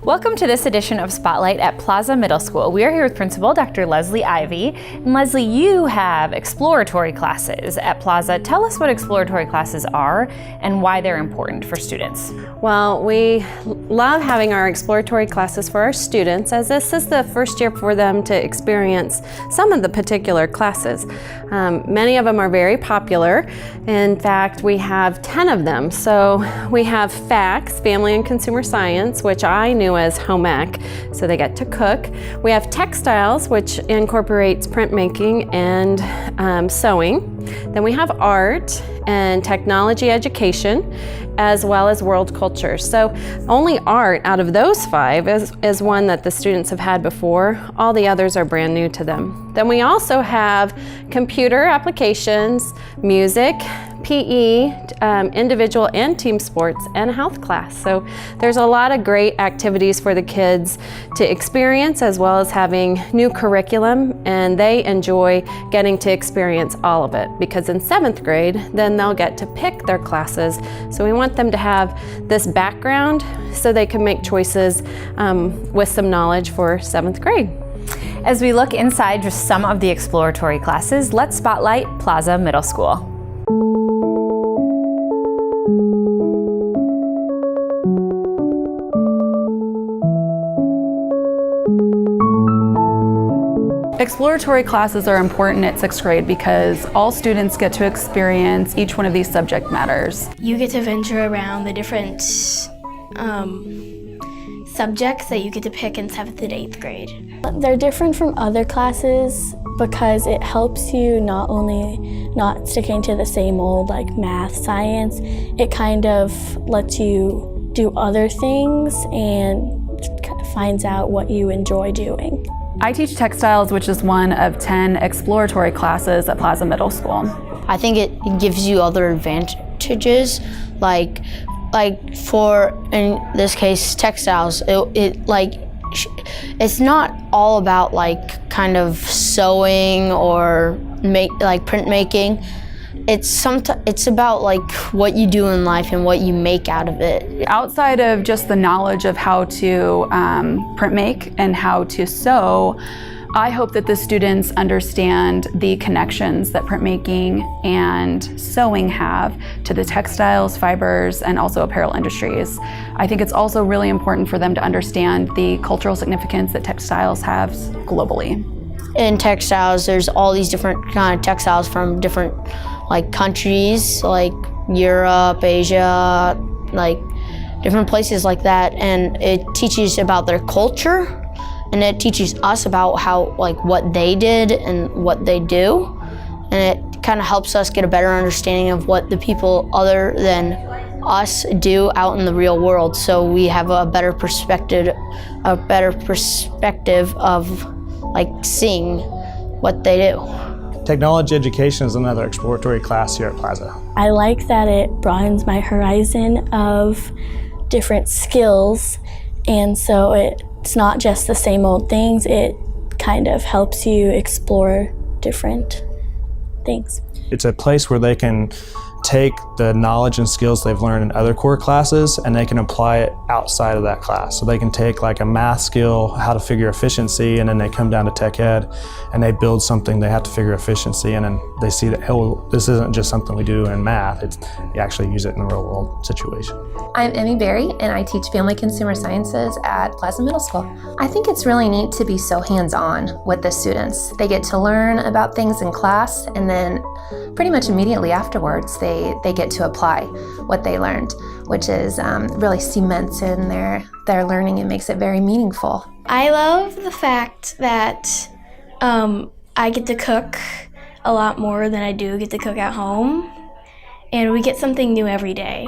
Welcome to this edition of Spotlight at Plaza Middle School. We are here with Principal Dr. Leslie Ivy. And Leslie, you have exploratory classes at Plaza. Tell us what exploratory classes are and why they're important for students. Well, we love having our exploratory classes for our students, as this is the first year for them to experience some of the particular classes. Many of them are very popular. In fact, we have 10 of them. So we have FACS, Family and Consumer Science, which I knew as home ec, so they get to cook. We have textiles, which incorporates printmaking and sewing. Then we have art and technology education, as well as world culture. So only art out of those 5 is one that the students have had before. All the others are brand new to them. Then we also have computer applications, music, PE, individual and team sports, and a health class. So there's a lot of great activities for the kids to experience, as well as having new curriculum, and they enjoy getting to experience all of it, because in 7th grade, then they'll get to pick their classes. So we want them to have this background so they can make choices with some knowledge for 7th grade. As we look inside just some of the exploratory classes, let's spotlight Plaza Middle School. Exploratory classes are important at 6th grade because all students get to experience each one of these subject matters. You get to venture around the different subjects that you get to pick in 7th and 8th grade. They're different from other classes because it helps you not only not sticking to the same old like math, science, it kind of lets you do other things and kind of finds out what you enjoy doing. I teach textiles, which is one of 10 exploratory classes at Plaza Middle School. I think it gives you other advantages, like for, in this case, textiles. It's not all about like kind of sewing or printmaking. It's about like what you do in life and what you make out of it. Outside of just the knowledge of how to print make and how to sew, I hope that the students understand the connections that printmaking and sewing have to the textiles, fibers, and also apparel industries. I think it's also really important for them to understand the cultural significance that textiles have globally. In textiles, there's all these different kind of textiles from different like countries, like Europe, Asia, like different places like that, and it teaches about their culture, and it teaches us about how what they did and what they do, and it kind of helps us get a better understanding of what the people other than us do out in the real world, so we have a better perspective of like seeing what they do. Technology education is another exploratory class here at Plaza. I like that it broadens my horizon of different skills, and so it's not just the same old things, it kind of helps you explore different things. It's a place where they can take the knowledge and skills they've learned in other core classes and they can apply it outside of that class. So they can take like a math skill, how to figure efficiency, and then they come down to tech ed and they build something they have to figure efficiency, and then they see that, oh, this isn't just something we do in math, you actually use it in a real world situation. I'm Emmy and I teach Family Consumer Sciences at Plaza Middle School. I think it's really neat to be so hands-on with the students. They get to learn about things in class, and then pretty much immediately afterwards they get to apply what they learned, which is really cements in their learning and makes it very meaningful. I love the fact that I get to cook a lot more than I do get to cook at home, and we get something new every day.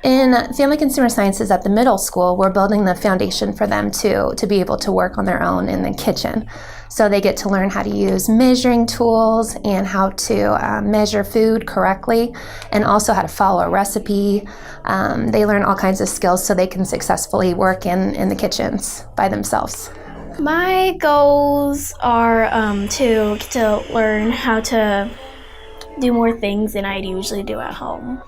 In Family Consumer Sciences at the middle school, we're building the foundation for them to be able to work on their own in the kitchen. So they get to learn how to use measuring tools and how to measure food correctly, and also how to follow a recipe. They learn all kinds of skills so they can successfully work in the kitchens by themselves. My goals are to get to learn how to do more things than I usually do at home.